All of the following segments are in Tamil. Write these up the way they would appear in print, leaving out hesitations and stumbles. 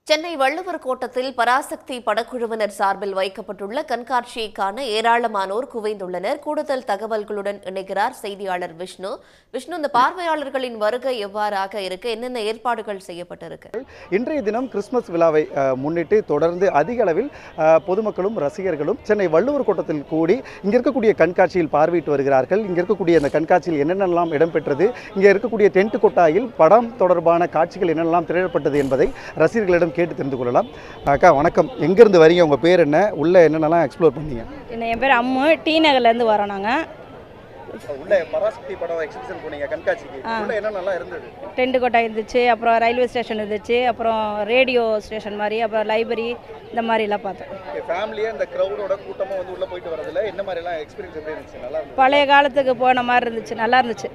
சென்னை வள்ளுவர் கோட்டத்தில் பராசக்தி படக்குழுவினர் சார்பில் வைக்கப்பட்டுள்ள கண்காட்சியை காண ஏராளமானோர் குவிந்துள்ளனர். கூடுதல் தகவல்களுடன் இணைகிறார் செய்தியாளர் விஷ்ணு. இந்த பார்வையாளர்களின் வருகை எவ்வாறாக இருக்கு, என்னென்ன ஏற்பாடுகள் செய்யப்பட்டிருக்கு? இன்றைய தினம் கிறிஸ்துமஸ் விழாவை முன்னிட்டு தொடர்ந்து அதிக அளவில் பொதுமக்களும் ரசிகர்களும் சென்னை வள்ளுவர் கோட்டத்தில் கூடி இங்க இருக்கக்கூடிய கண்காட்சியில் பார்வையிட்டு வருகிறார்கள். இங்க இருக்கக்கூடிய அந்த கண்காட்சியில் என்னென்னலாம் இடம்பெற்றது, இங்க இருக்கக்கூடிய டென்ட் கொட்டாயில் படம் தொடர்பான காட்சிகள் என்னென்னலாம் திரையிடப்பட்டது என்பதை ரசிகர்களிடம் கேட்டு தெரிந்து கொள்ளலாம். அக்கா வணக்கம், எங்கேருந்து வரீங்க, உங்கள் பேர் என்ன, உள்ள என்னென்னலாம் எக்ஸ்ப்ளோர் பண்ணீங்க? என் பேர் அம்மு, டி நகர்லேருந்து வரோம். நாங்கள் உள்ள பராசக்தி படம் எக்ஸிபிஷன் போனீங்க, கண்காட்சிக்கு உள்ள என்னென்னலாம் இருந்தது? டென்ட் கோட்டை இருந்துச்சு, அப்புறம் ரயில்வே ஸ்டேஷன் இருந்துச்சு, அப்புறம் ரேடியோ ஸ்டேஷன் மாதிரி, அப்புறம் லைப்ரரி, இந்த மாதிரிலாம் பார்த்தோம். ஃபேமிலியாக இந்த க்ரௌடோட கூட்டமாக வந்து உள்ளே போயிட்டு வரதில்ல, என்ன மாதிரிலாம் எக்ஸ்பீரியன்ஸ் எப்படி இருந்துச்சு? நல்லா இருந்துச்சு. பழைய காலத்துக்கு போன மாதிரி இருந்துச்சு, நல்லா இருந்துச்சு.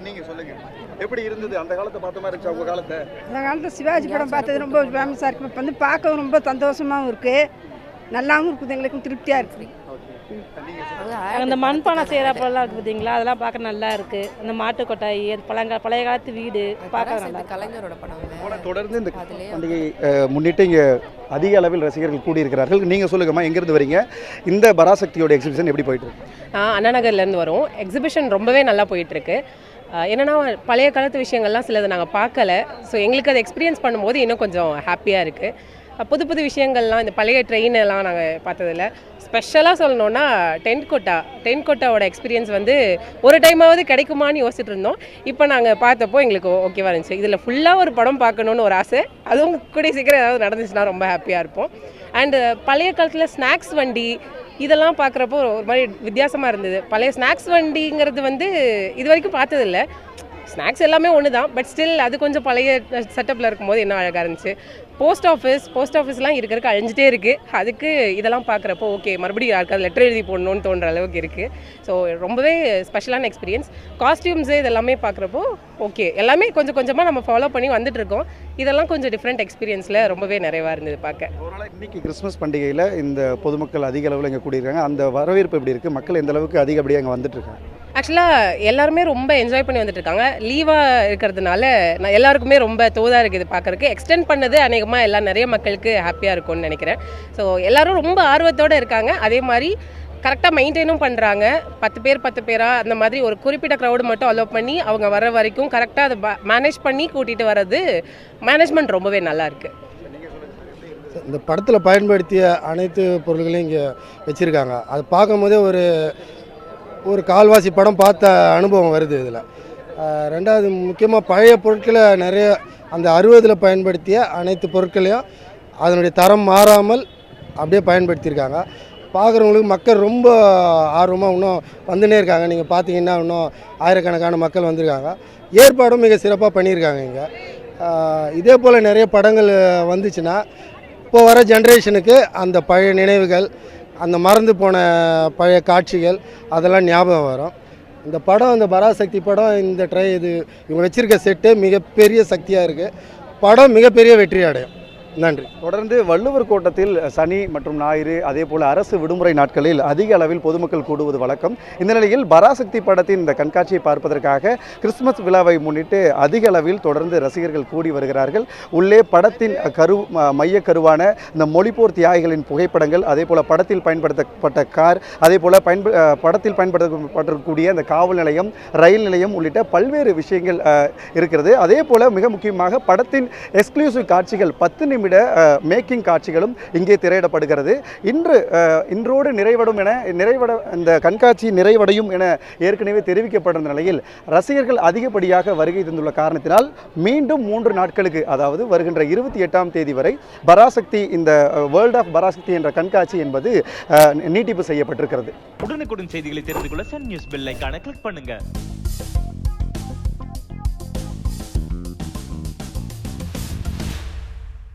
நீங்கள் சொல்லுங்கள், எப்படி இருந்தது? அந்த காலத்தை பார்த்த மாதிரி இருந்துச்சு உங்கள் காலத்தை? அந்த காலத்தில் சிவாஜி படம் பார்த்தது ரொம்ப ஃபேமஸாக இருக்குது. இப்போ வந்து பார்க்கவும் ரொம்ப சந்தோஷமாகவும் இருக்குது, நல்லாவும் இருக்குது, எங்களுக்கும் திருப்தியாக இருக்குது. அந்த மண்பானை செய்கிறப்பெல்லாம் இருக்குது பார்த்தீங்களா, அதெல்லாம் பார்க்க நல்லா இருக்குது. அந்த மாட்டு கொட்டாய், பழைய காலத்து வீடு பார்க்க நல்லா கலைஞரோட படம். தொடர்ந்து இந்த பண்டிகை முன்னிட்டு இங்கே அதிக அளவில் ரசிகர்கள் கூடியிருக்கிறார்கள். நீங்கள் சொல்லுங்கம்மா, எங்கேருந்து வரீங்க, இந்த பராசக்தியோட எக்ஸிபிஷன் எப்படி போயிட்டு இருக்கு? அண்ணா நகர்லேருந்து வரோம். எக்ஸிபிஷன் ரொம்பவே நல்லா போயிட்டுருக்கு. என்னென்னா பழைய காலத்து விஷயங்கள்லாம் சிலது நாங்கள் பார்க்கல. ஸோ எங்களுக்கு அதை எக்ஸ்பீரியன்ஸ் பண்ணும்போது இன்னும் கொஞ்சம் ஹாப்பியாக இருக்குது. புது புது விஷயங்கள்லாம், இந்த பழைய ட்ரெயின் எல்லாம் நாங்கள் பார்த்ததில்ல. ஸ்பெஷலாக சொல்லணுன்னா டென்ட் கோட்டாவோட எக்ஸ்பீரியன்ஸ் வந்து ஒரு டைமாவது கிடைக்குமான்னு யோசிச்சுட்டு இருந்தோம். இப்போ நாங்கள் பார்த்தப்போ எங்களுக்கு ஓகேவா இருந்துச்சு. இதில் ஃபுல்லாக ஒரு படம் பார்க்கணுன்னு ஒரு ஆசை, அதுவும் கூட சீக்கிரம் ஏதாவது நடந்துச்சுன்னா ரொம்ப ஹாப்பியாக இருப்போம். அண்டு பழைய காலத்தில் ஸ்நாக்ஸ் வண்டி இதெல்லாம் பார்க்குறப்போ ஒரு மாதிரி வித்தியாசமாக இருந்தது. பழைய ஸ்நாக்ஸ் வண்டிங்கிறது வந்து இது வரைக்கும் பார்த்ததில்ல. ஸ்நாக்ஸ் எல்லாமே ஒன்று தான், பட் ஸ்டில் அது கொஞ்சம் பழைய செட்டப்பில் இருக்கும்போது என்ன அழகாக இருந்துச்சு. போஸ்ட் ஆஃபீஸ்லாம் இருக்கிறதுக்கு அழிஞ்சிட்டே இருக்குது. அதுக்கு இதெல்லாம் பார்க்குறப்போ ஓகே, மறுபடியும் யாருக்காவது லெட்டர் எழுதி போடணும்னு தோன்ற அளவுக்கு இருக்குது. ஸோ ரொம்பவே ஸ்பெஷலான எக்ஸ்பீரியன்ஸ். காஸ்டியூம்ஸு இதெல்லாமே பார்க்குறப்போ ஓகே, எல்லாமே கொஞ்சம் கொஞ்சமாக நம்ம ஃபாலோ பண்ணி வந்துட்டுருக்கோம். இதெல்லாம் கொஞ்சம் டிஃப்ரெண்ட் எக்ஸ்பீரியன்ஸில் ரொம்பவே நிறைவாக இருந்தது பார்க்க. இன்னைக்கு கிறிஸ்மஸ் பண்டிகையில் இந்த பொதுமக்கள் அதிக அளவில் இங்கே கூடியிருக்காங்க. அந்த வரவேற்பு எப்படி இருக்குது? மக்கள் எந்த அளவுக்கு அதிகப்படியாக அங்கே வந்துட்டுருக்காங்க? ஆக்சுவலாக எல்லாருமே ரொம்ப என்ஜாய் பண்ணி வந்துட்டுருக்காங்க. லீவாக இருக்கிறதுனால எல்லாருக்குமே ரொம்ப தோதாக இருக்குது பார்க்குறதுக்கு. எக்ஸ்டெண்ட் பண்ணது அநேகமாக எல்லாம் நிறைய மக்களுக்கு ஹாப்பியாக இருக்கும்னு நினைக்கிறேன். ஸோ எல்லோரும் ரொம்ப ஆர்வத்தோடு இருக்காங்க. அதே மாதிரி கரெக்டாக மெயின்டைனும் பண்ணுறாங்க. 10 பேராக அந்த மாதிரி ஒரு குறிப்பிட்ட க்ரௌடு மட்டும் அலோவ் பண்ணி அவங்க வர வரைக்கும் கரெக்டாக அதை மேனேஜ் பண்ணி கூட்டிகிட்டு வர்றது, மேனேஜ்மெண்ட் ரொம்பவே நல்லாயிருக்கு. இந்த படத்தில் பயன்படுத்திய அனைத்து பொருள்களையும் இங்கே வச்சுருக்காங்க. அது பார்க்கும்போதே ஒரு கால்வாசி படம் பார்த்த அனுபவம் வருது இதில். ரெண்டாவது முக்கியமாக பழைய பொருட்களை நிறைய அந்த 60ல் பயன்படுத்திய அனைத்து பொருட்களையும் அதனுடைய தரம் மாறாமல் அப்படியே பயன்படுத்தியிருக்காங்க. பார்க்குறவங்களுக்கு மக்கள் ரொம்ப ஆர்வமாக இன்னும் வந்துன்னே இருக்காங்க. நீங்கள் பார்த்தீங்கன்னா இன்னும் ஆயிரக்கணக்கான மக்கள் வந்திருக்காங்க. ஏற்பாடும் மிக சிறப்பாக பண்ணியிருக்காங்க இங்கே. இதே போல் நிறைய படங்கள் வந்துச்சுன்னா இப்போ வர ஜென்ரேஷனுக்கு அந்த பழைய நினைவுகள், அந்த மறந்து போன பழைய காட்சிகள் அதெல்லாம் ஞாபகம் வரும். இந்த படம், இந்த பராசக்தி படம், இது இவங்க வச்சுருக்க செட்டு மிகப்பெரிய சக்தியாக இருக்குது. படம் மிகப்பெரிய வெற்றி அடையும். நன்றி. தொடர்ந்து வள்ளுவர் கோட்டத்தில் சனி மற்றும் ஞாயிறு அதே போல் அரசு விடுமுறை நாட்களில் அதிக அளவில் பொதுமக்கள் கூடுவது வழக்கம். இந்த நிலையில் பராசக்தி படத்தின் இந்த கண்காட்சியை பார்ப்பதற்காக கிறிஸ்துமஸ் விழாவை முன்னிட்டு அதிக அளவில் தொடர்ந்து ரசிகர்கள் கூடி வருகிறார்கள். உள்ளே படத்தின் மைய கருவான இந்த மொழிப்போர் தியாகிகளின் புகைப்படங்கள், அதே போல் படத்தில் பயன்படுத்தப்பட்ட கார், அதே போல் படத்தில் பயன்படுத்தப்பட்டிருக்கக்கூடிய அந்த காவல் நிலையம், ரயில் நிலையம் உள்ளிட்ட பல்வேறு விஷயங்கள் இருக்கிறது. அதே போல் மிக முக்கியமாக படத்தின் எக்ஸ்க்ளூசிவ் காட்சிகள் 10 நிமிட மேக்கிங் காட்சிகளும் இங்கே திரையிடப்படுகிறது. இன்றோடு இந்த கண்காட்சி நிறைவடையும் என ஏற்கனவே தெரிவிக்கப்பட்ட நிலையில் ரசிகர்கள் அதிகப்படியாக வருகை தந்துள்ள காரணத்தினால் மீண்டும் 3 நாட்களுக்கு, அதாவது வருகின்ற 28ஆம் தேதி வரை பராசக்தி, இந்த வேர்ல்ட் ஆஃப் பராசக்தி என்ற கண்காட்சி என்பது நீட்டிப்பு செய்யப்பட்டிருக்கிறது. உடனுக்குடன் செய்திகளை தெரிந்து கொள்ள சன் நியூஸ் பெல் ஐகானை கிளிக் பண்ணுங்க.